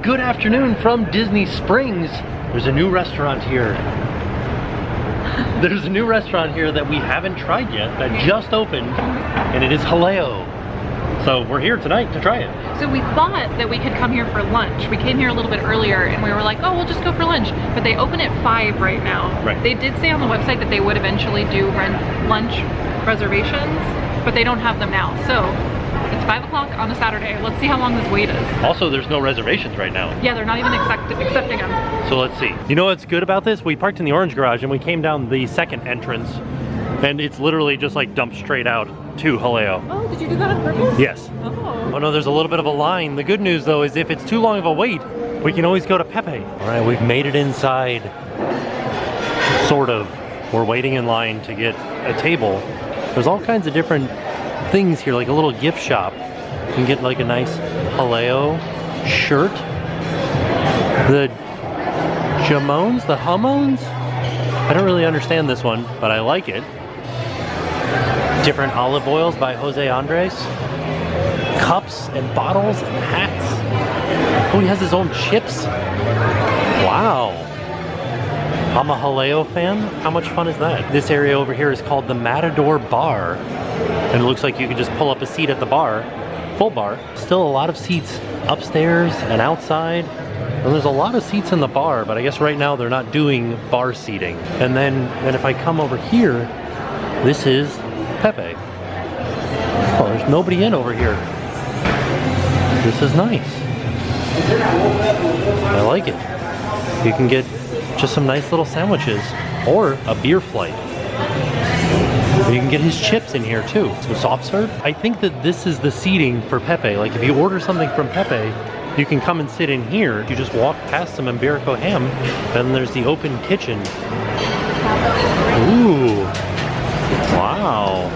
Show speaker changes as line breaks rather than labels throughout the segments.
Good afternoon from Disney Springs. There's a new restaurant here. There's a new restaurant here that we haven't tried yet that just opened, and it is Jaleo. So we're here tonight to try it.
So we thought that we could come here for lunch. We came here a little bit earlier and we were like, oh, we'll just go for lunch. But they open at 5 right now.
Right.
They did say on the website that they would eventually do lunch reservations, but they don't have them now. So it's 5 o'clock on a Saturday. Let's see how long this wait is.
Also, there's no reservations right now.
Yeah, they're not even accepting them.
So let's see. You know what's good about this? We parked in the orange garage and we came down the second entrance, and it's literally just like dumped straight out to Jaleo.
Oh, did you do that on purpose?
Yes.
Oh.
Oh no, there's a little bit of a line. The good news though is if it's too long of a wait, we can always go to Pepe. All right, we've made it inside. Sort of. We're waiting in line to get a table. There's all kinds of different things here, like a little gift shop. You can get like a nice Jaleo shirt. The jamones, the hummones? I don't really understand this one, but I like it. Different olive oils by José Andrés. Cups and bottles and hats. Oh, he has his own chips. Wow. I'm a Jaleo fan. How much fun is that? This area over here is called the Matador Bar. And it looks like you can just pull up a seat at the bar. Full bar. Still a lot of seats upstairs and outside. And there's a lot of seats in the bar, but I guess right now they're not doing bar seating. And then if I come over here, this is Pepe. Oh, there's nobody in over here. This is nice. I like it. You can get just some nice little sandwiches or a beer flight. You can get his chips in here too. So soft serve. I think that this is the seating for Pepe. Like if you order something from Pepe, you can come and sit in here. You just walk past some Iberico ham, and there's the open kitchen. Ooh. Wow.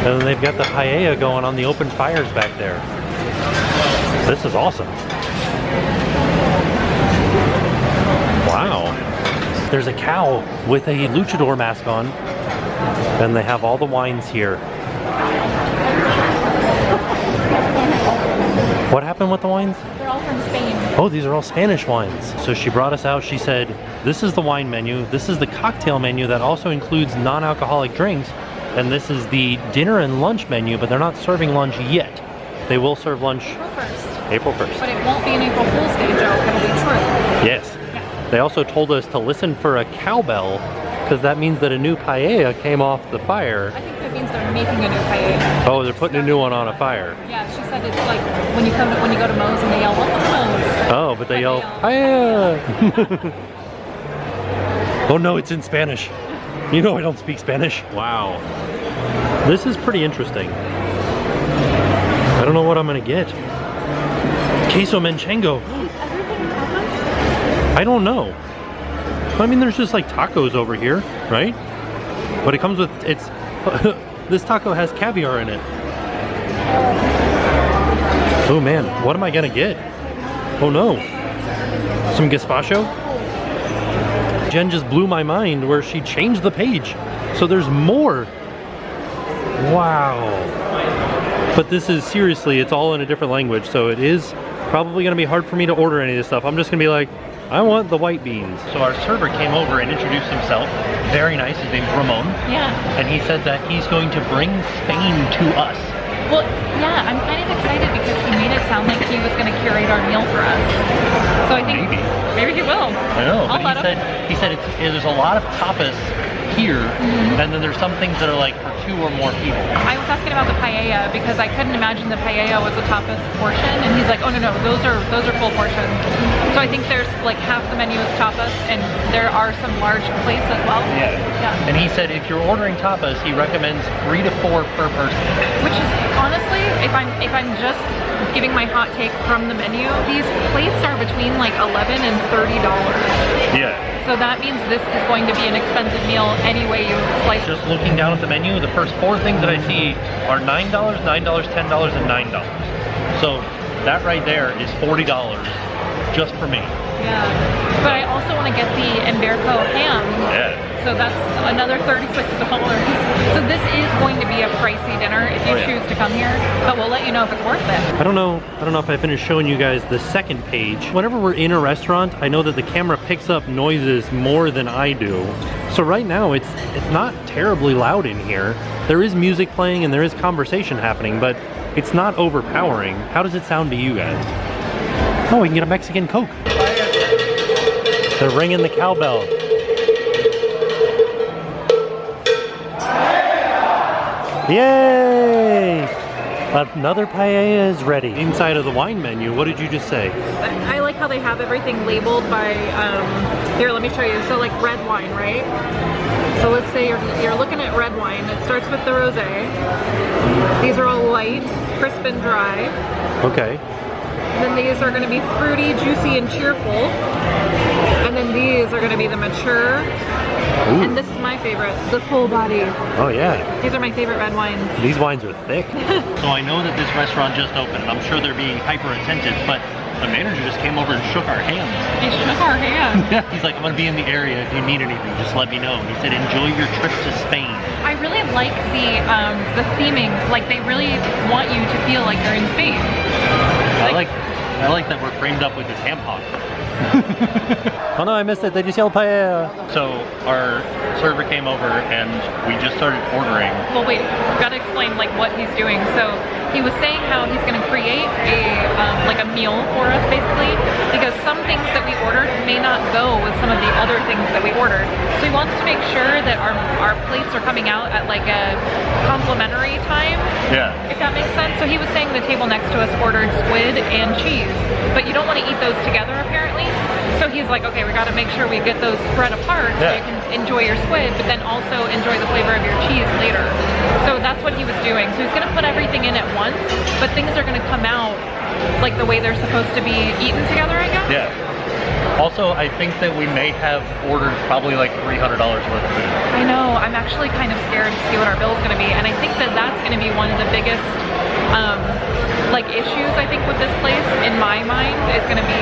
And then they've got the paella going on the open fires back there. This is awesome. Wow. There's a cow with a luchador mask on. And they have all the wines here. What happened with the wines?
They're all from Spain.
Oh, these are all Spanish wines. So she brought us out, she said, this is the wine menu, this is the cocktail menu that also includes non-alcoholic drinks, and this is the dinner and lunch menu, but they're not serving lunch yet. They will serve lunch
April 1st.
April 1st.
But it won't be an April Fool's Day joke, it'll be true.
Yes.
Yeah.
They also told us to listen for a cowbell, because that means that a new paella came off the fire.
I think that means they're making a new paella.
Oh, they're putting a new one on a fire.
Yeah, she said it's like when you go to Moe's and they yell, welcome to Moe's.
Oh, but they yell, paella! Oh no, it's in Spanish. You know I don't speak Spanish. Wow. This is pretty interesting. I don't know what I'm gonna get. Queso Manchengo. I don't know. I mean, there's just like tacos over here, right? But it comes with, it's, this taco has caviar in it. Oh man, what am I gonna get? Oh no. Some gazpacho? Jen just blew my mind where she changed the page. So there's more. Wow. But this is seriously, it's all in a different language. So it is probably gonna be hard for me to order any of this stuff. I'm just gonna be like, I want the white beans. So our server came over and introduced himself. Very nice, his name's Ramon.
Yeah.
And he said that he's going to bring Spain to us.
Well, yeah, I'm kind of excited because he made it sound like he was going to curate our meal for us. So I think maybe he will.
I know,
I'll
but he said there's a lot of tapas here, and then there's some things that are like for 2 or more people.
I was asking about the paella because I couldn't imagine the paella was a tapas portion, and he's like, oh no, those are full portions. So I think there's like half the menu is tapas, and there are some large plates as well.
Yeah. And he said if you're ordering tapas, he recommends 3 to 4 per person.
Which is honestly, if I'm just giving my hot take from the menu, these plates are between like $11 and $30.
Yeah.
So that means this is going to be an expensive meal any way you slice it.
Just looking down at the menu, the first 4 things that I see are $9, $10, and $9. So that right there is $40 just for me.
Yeah, but I also want to get the Hamburger ham.
Yeah.
So that's another $36. So this is going to be a pricey dinner if you choose to come here, but we'll let you know if it's worth it.
I don't know if I finished showing you guys the second page. Whenever we're in a restaurant, I know that the camera picks up noises more than I do. So right now it's not terribly loud in here. There is music playing and there is conversation happening, but it's not overpowering. How does it sound to you guys? Oh, we can get a Mexican Coke. They're ringing the cowbell. Yay! Another paella is ready. Inside of the wine menu, what did you just say?
I like how they have everything labeled by, here, let me show you. So like red wine, right? So let's say you're looking at red wine. It starts with the rosé. These are all light, crisp and dry.
Okay.
And then these are going to be fruity, juicy, and cheerful. And then these are going to be the mature.
Ooh.
And this is my favorite, the full body.
Oh yeah.
These are my favorite red wines.
These wines are thick. So I know that this restaurant just opened, and I'm sure they're being hyper attentive, but the manager just came over and shook our hands.
He shook our hands.
Yeah. He's like, I'm gonna be in the area if you need anything, just let me know. He said, enjoy your trip to Spain.
I really like the theming. Like they really want you to feel like you're in Spain.
I like that we're framed up with this ham hock. Oh no, I missed it. They just yelled paella. So our server came over and we just started ordering.
Well, wait, we've got to explain like what he's doing. So he was saying how he's going to create a meal for us basically, because some things that we ordered may not go with some of the other things that we ordered. So he wants to make sure that our plates are coming out at like a complimentary time. Yeah. If that makes sense. So he was saying the table next to us ordered squid and cheese, but you don't want to eat those together apparently. So he's like, okay, we got to make sure we get those spread apart so you can enjoy your squid, but then also enjoy the flavor of your cheese later. So that's what he was doing. So he's going to put everything in at once, but things are going to come out like the way they're supposed to be eaten together, I guess. Yeah.
Also, I think that we may have ordered probably like $300 worth of food.
I know. I'm actually kind of scared to see what our bill is going to be, and I think that that's going to be one of the biggest like issues I think with this place in my mind is going to be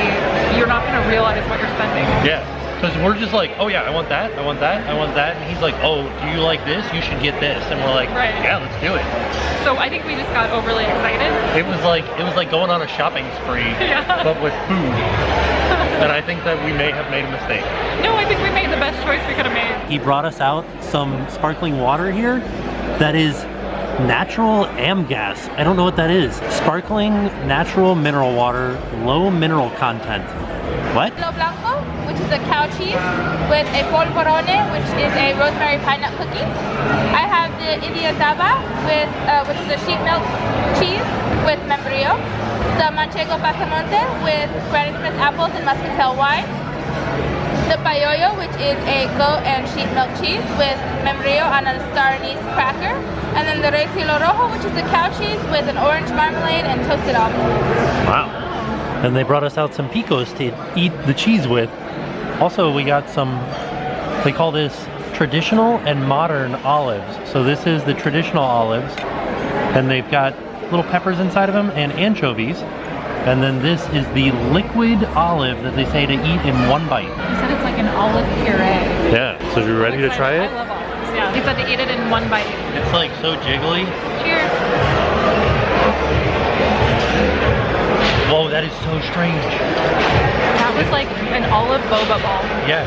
you're not going to realize what you're spending. Yeah.
Because we're just like, oh yeah, I want that, I want that, I want that. And he's like, oh, do you like this? You should get this. And we're like, yeah, let's do it.
So I think we just got overly excited.
It was like going on a shopping spree, but with food. And I think that we may have made a mistake.
No, I think we made the best choice we could have made.
He brought us out some sparkling water here that is natural gas. I don't know what that is. Sparkling natural mineral water, low mineral content. What?
Blanco, which is a cow cheese, with a polvorone, which is a rosemary pine nut cookie. I have the India Saba, which is a sheep milk cheese with membrillo. The Manchego Pasamonte with Granny Smith apples and muscatel wine. The Payoyo, which is a goat and sheep milk cheese with membrillo and a star anise cracker. And then the Rey Cielo Rojo, which is a cow cheese with an orange marmalade and toasted almonds.
Wow. And they brought us out some picos to eat the cheese with. Also, we got some, they call this traditional and modern olives. So this is the traditional olives, and they've got little peppers inside of them and anchovies. And then this is the liquid olive that they say to eat in one bite.
He said it's like an olive puree.
Yeah, so you're ready to try it?
I love olives, yeah. He said to eat it in one bite.
It's like so jiggly.
Cheers.
Whoa, that is so strange.
That was like an olive boba ball.
Yes.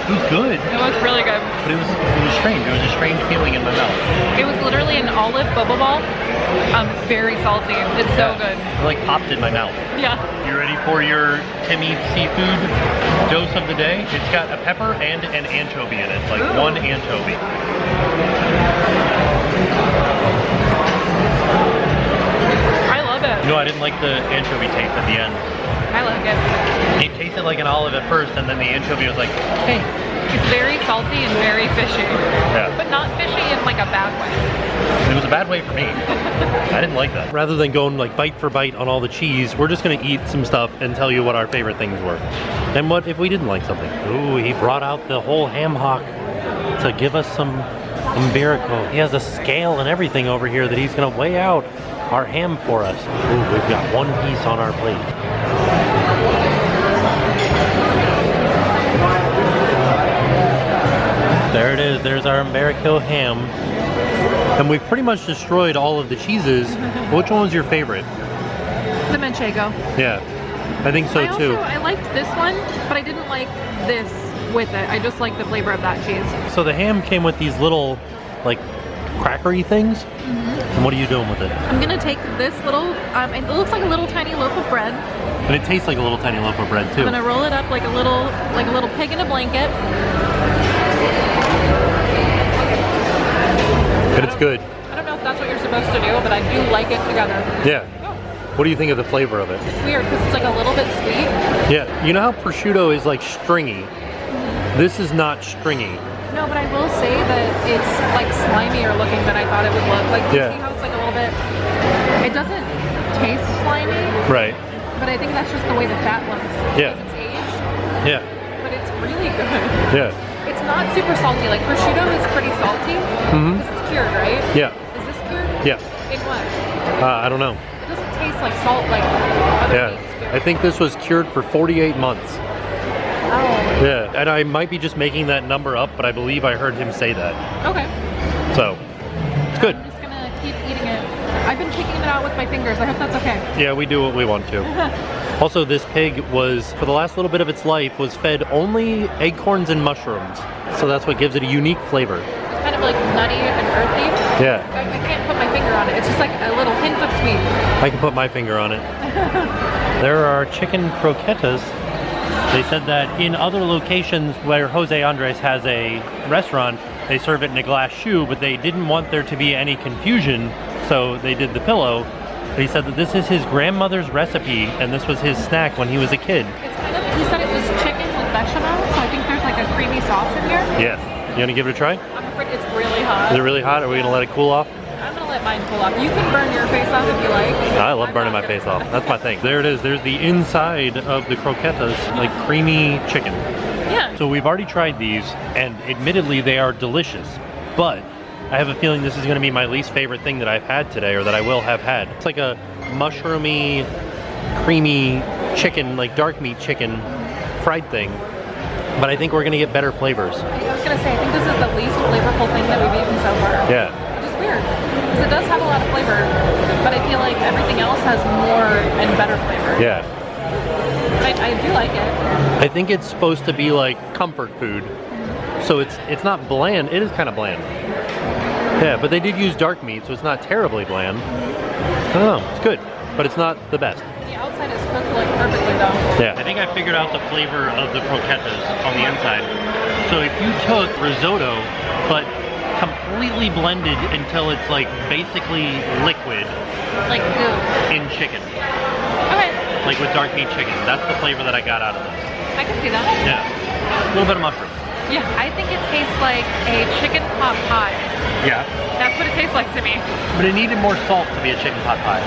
It was good.
It was really good.
But it was strange. It was a strange feeling in my mouth.
It was literally an olive boba ball. Very salty. It's so good.
It like popped in my mouth.
Yeah.
You ready for your Tim Eats Seafood dose of the day? It's got a pepper and an anchovy in it. Like one anchovy.
I love it.
You know, I didn't like the anchovy taste at the end.
I like it.
It tasted like an olive at first, and then the anchovy was like, hey.
It's very salty and very fishy.
Yeah.
But not fishy in like a bad way.
It was a bad way for me. I didn't like that. Rather than going like bite for bite on all the cheese, we're just gonna eat some stuff and tell you what our favorite things were. And what if we didn't like something? Ooh, he brought out the whole ham hock to give us some umbilical. He has a scale and everything over here that he's gonna weigh out our ham for us. Ooh, we've got one piece on our plate. There it is, there's our American ham. And we've pretty much destroyed all of the cheeses. Which one was your favorite?
The Manchego.
Yeah, I think so too.
I liked this one, but I didn't like this with it. I just like the flavor of that cheese.
So the ham came with these little, like, crackery things. And what are you doing with it?
I'm gonna take this little, it looks like a little tiny loaf of bread.
And it tastes like a little tiny loaf of bread too.
I'm gonna roll it up like a little pig in a blanket.
And it's good.
I don't know if that's what you're supposed to do, but I do like it together.
Yeah. What do you think of the flavor of it?
It's weird because it's like a little bit sweet.
Yeah, you know how prosciutto is like stringy? This is not stringy.
No, but I will say that it's like slimier looking than I thought it would look. Like, you see how it's like a little bit, it doesn't taste slimy.
Right.
But I think that's just the way the fat looks.
Yeah.
Because it's aged.
Yeah.
But it's really good.
Yeah.
It's not super salty. Like, prosciutto is pretty salty. Because it's cured, right?
Yeah.
Is this cured?
Yeah.
In what?
I don't know.
It doesn't taste like salt like other meats do.
I think this was cured for 48 months.
Oh.
Yeah, and I might be just making that number up, but I believe I heard him say that.
Okay.
So, it's good.
I'm just gonna keep eating it. I've been picking it out with my fingers. I hope that's okay.
Yeah, we do what we want to. Also, this pig was, for the last little bit of its life, was fed only acorns and mushrooms. So that's what gives it a unique flavor.
It's kind of like nutty and earthy.
Yeah.
I can't put my finger on it. It's just like a little hint of sweet.
I can put my finger on it. There are chicken croquetas. They said that in other locations where José Andrés has a restaurant, they serve it in a glass shoe, but they didn't want there to be any confusion, so they did the pillow. But he said that this is his grandmother's recipe, and this was his snack when he was a kid.
It's kind of, he said it was chicken with bechamel, so I think there's like a creamy sauce in here.
Yes. You want to give it a try?
I'm afraid it's really hot.
Is it really hot? Are we going to let it cool off?
I'm going to let mine cool off. You can burn your face off if you like.
I love burning my face off. That's my thing. There it is. There's the inside of the croquetas, like creamy chicken.
Yeah.
So we've already tried these, and admittedly they are delicious, but I have a feeling this is going to be my least favorite thing that I've had today, or that I will have had. It's like a mushroomy, creamy chicken, like dark meat chicken fried thing, but I think we're going to get better flavors.
I was going to say, I think this is the least flavorful thing that we've eaten so far.
Yeah.
Which is weird, because it does have a lot of flavor, but I feel like everything else has more and better flavor.
Yeah.
I do like it.
I think it's supposed to be like comfort food, so it's not bland. It is kind of bland. Yeah, but they did use dark meat, so it's not terribly bland. I don't know, it's good, but it's not the best.
The outside is cooked like perfectly though.
Yeah. I think I figured out the flavor of the croquetas on the inside. So if you took risotto, but completely blended until it's like basically liquid.
Like goo.
In chicken.
Okay.
Like with dark meat chicken. That's the flavor that I got out of this.
I can see that.
Yeah. A little bit of mushroom.
Yeah. I think it tastes like a chicken pot pie.
Yeah.
That's what it tastes like to me.
But it needed more salt to be a chicken pot pie.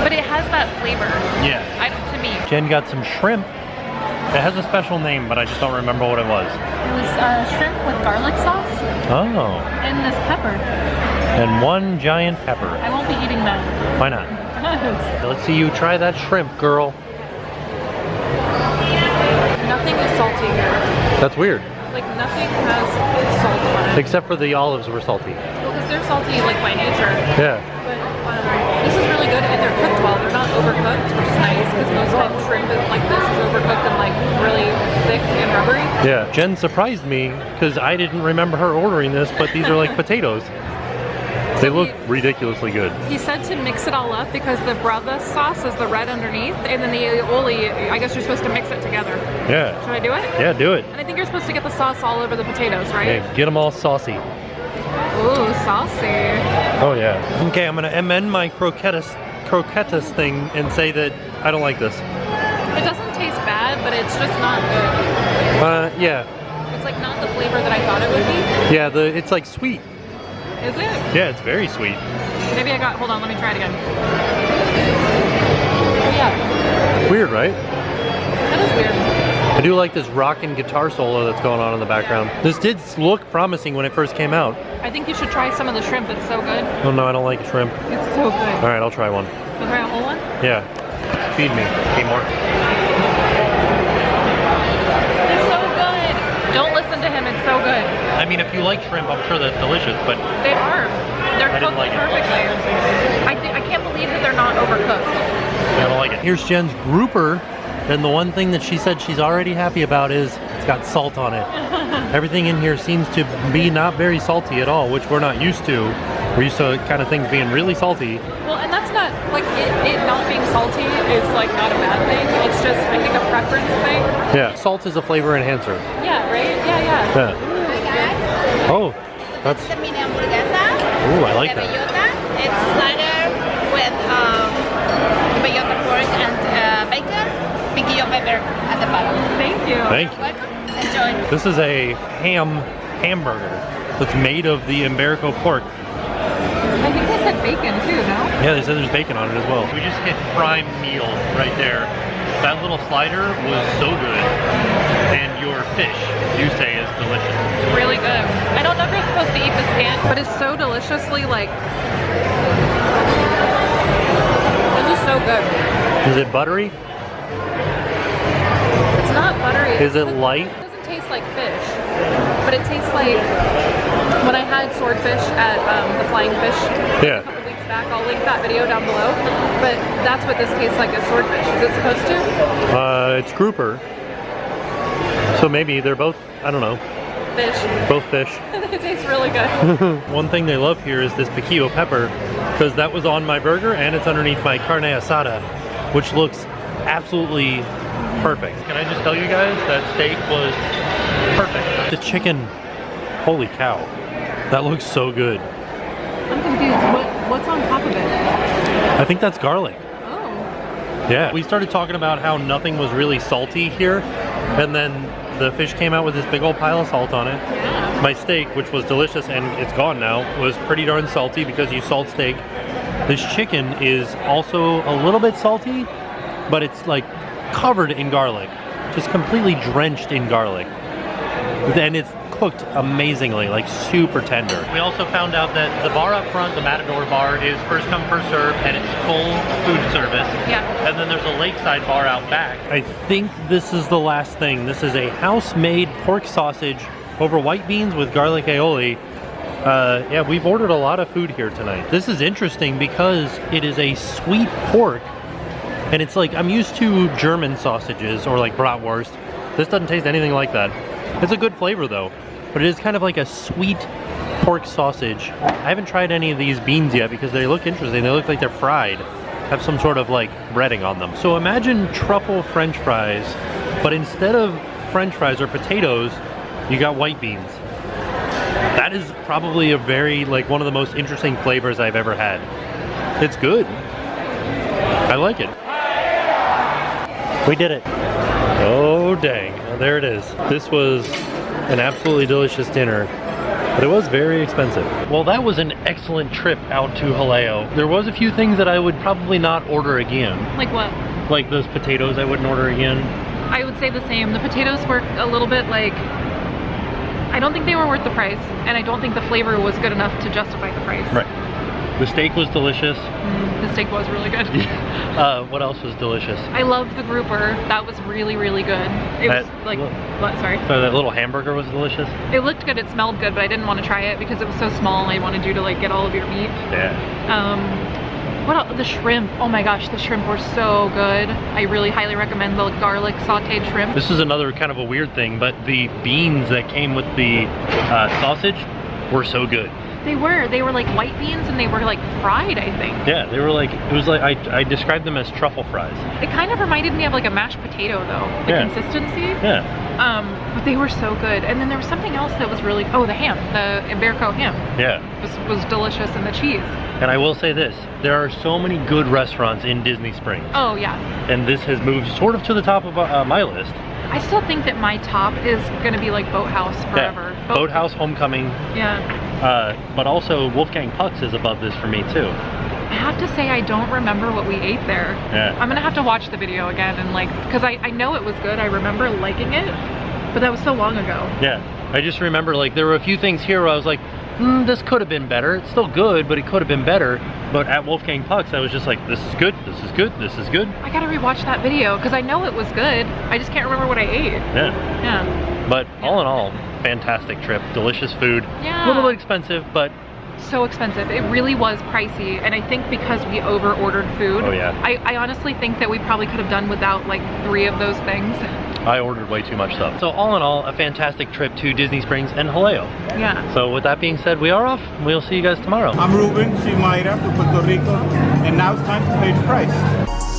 But it has that flavor.
Yeah.
To me.
Jen got some shrimp. It has a special name, but I just don't remember what it was.
It was shrimp with garlic sauce.
Oh.
And this pepper.
And one giant pepper.
I won't be eating that.
Why not? Let's see you try that shrimp, girl.
Nothing is salty here.
That's weird.
Like nothing has salt on it.
Except for the olives were salty.
Well, because they're salty like by nature.
Yeah.
But this is really good, and they're cooked well. They're not overcooked, which is nice because most times shrimp like this is overcooked and like really thick and rubbery.
Yeah. Jen surprised me because I didn't remember her ordering this, but these are like potatoes. They look ridiculously good.
He said to mix it all up because the brother sauce is the red underneath, and then the aioli, I guess you're supposed to mix it together.
Yeah.
Should I do it?
Yeah, do it.
And I think you're supposed to get the sauce all over the potatoes, right?
Okay, get them all saucy.
Ooh, saucy.
Oh yeah. Okay, I'm gonna amend my croquetas thing and say that I don't like this.
It doesn't taste bad, but it's just not good.
Yeah.
It's like not the flavor that I thought it would be.
Yeah, it's like sweet.
Is it?
Yeah, it's very sweet.
Maybe I got, hold on, let me try it again. Oh yeah.
Weird, right?
That is weird.
I do like this rockin' guitar solo that's going on in the background. This did look promising when it first came out.
I think you should try some of the shrimp. It's so good.
Oh no, I don't like shrimp.
It's so good.
All right, I'll try one.
Want to try a whole one?
Yeah. Feed me. More.
It's so good. Don't listen to him. It's so good.
I mean, if you like shrimp, I'm sure that's delicious, but
They are. They're
I didn't
cooked
like it.
perfectly. I can't believe that they're not overcooked.
I don't like it. Here's Jen's grouper, and the one thing that she said she's already happy about is it's got salt on it. Everything in here seems to be not very salty at all, which we're not used to. We're used to kind of things being really salty.
Well, and that's not, like, it not being salty is, like, not a bad thing. It's just, I think, a preference thing.
Yeah, salt is a flavor enhancer.
Yeah, right? Yeah.
Oh, that's...
The mini hamburguesa.
Ooh, I like
the
that.
bellota. It's slider with bellota pork and bacon, piquillo pepper at the bottom.
Thank you.
Thank you.
Welcome. Enjoy.
This is a hamburger that's made of the Iberico pork.
I think they said bacon, too, no?
Yeah, they said there's bacon on it as well. We just hit prime meal right there. That little slider was so good. And your fish, you say, is delicious.
It's really good. I don't know if you're supposed to eat this can, but it's so deliciously, like... This is so good.
Is it buttery?
It's not buttery.
Is it light?
It doesn't taste like fish, but it tastes like when I had swordfish at the Flying Fish
Yeah.
a couple weeks back. I'll link that video down below. But that's what this tastes like as swordfish. Is it supposed to?
It's grouper. So maybe they're both, I don't know,
Fish.
both fish.
It tastes really good.
One thing they love here is this piquillo pepper, because that was on my burger and it's underneath my carne asada, which looks absolutely perfect. Can I just tell you guys that steak was perfect. The chicken, holy cow, that looks so good.
I'm confused. What's on top of it?
I think that's garlic.
Oh.
Yeah. We started talking about how nothing was really salty here, and then the fish came out with this big old pile of salt on it.
Yeah.
My steak, which was delicious and it's gone now, was pretty darn salty because you salt steak. This chicken is also a little bit salty, but it's like covered in garlic, just completely drenched in garlic. Then it's cooked amazingly, like super tender. We also found out that the bar up front, the Matador bar, is first come, first serve, and it's full food service.
Yeah.
And then there's a lakeside bar out back. I think this is the last thing. This is a house-made pork sausage over white beans with garlic aioli. Yeah, we've ordered a lot of food here tonight. This is interesting because it is a sweet pork, and it's like, I'm used to German sausages or like bratwurst. This doesn't taste anything like that. It's a good flavor though, but it is kind of like a sweet pork sausage. I haven't tried any of these beans yet because they look interesting. They look like they're fried, have some sort of like breading on them. So imagine truffle French fries, but instead of French fries or potatoes, you got white beans. That is probably a very, like, one of the most interesting flavors I've ever had. It's good. I like it. We did it. Oh dang, there it is. This was an absolutely delicious dinner, but it was very expensive. Well, that was an excellent trip out to Jaleo. There was a few things that I would probably not order again.
Like what?
Like those potatoes I wouldn't order again.
I would say the same. The potatoes were a little bit like, I don't think they were worth the price, and I don't think the flavor was good enough to justify the price.
Right. The steak was delicious.
The steak was really good.
What else was delicious?
I loved the grouper. That was really, really good. It was like, what, sorry?
So that little hamburger was delicious?
It looked good, it smelled good, but I didn't want to try it because it was so small and I wanted you to like get all of your meat.
Yeah.
What else? The shrimp. Oh my gosh, the shrimp were so good. I really highly recommend the garlic sauteed shrimp.
This is another kind of a weird thing, but the beans that came with the sausage were so good.
They were like white beans and they were like fried, I think.
Yeah, they were like, it was like, I described them as truffle fries.
It kind of reminded me of like a mashed potato though, the consistency.
Yeah.
But they were so good. And then there was something else that was really, oh, the ham, the Iberico ham.
Yeah.
Was delicious, and the cheese.
And I will say this, there are so many good restaurants in Disney Springs.
Oh yeah.
And this has moved sort of to the top of my list.
I still think that my top is gonna be like Boathouse forever.
Yeah. Boathouse, Homecoming.
Yeah.
But also Wolfgang Puck's is above this for me too.
I have to say I don't remember what we ate there.
Yeah.
I'm gonna have to watch the video again and like, because I know it was good. I remember liking it, but that was so long ago.
Yeah, I just remember like there were a few things here where I was like, this could have been better. It's still good, but it could have been better. But at Wolfgang Puck's, I was just like, this is good, this is good, this is good.
I gotta rewatch that video because I know it was good. I just can't remember what I ate.
Yeah.
Yeah.
But all in all, fantastic trip, delicious food.
Yeah.
A little bit expensive, but
So expensive. It really was pricey, and I think because we over ordered food.
Oh yeah.
I honestly think that we probably could have done without like 3 of those things.
I ordered way too much stuff. So all in all, a fantastic trip to Disney Springs and Jaleo.
Yeah.
So with that being said, we are off. We'll see you guys tomorrow.
I'm Ruben, she's Mayra from Puerto Rico, and now it's time to pay the price.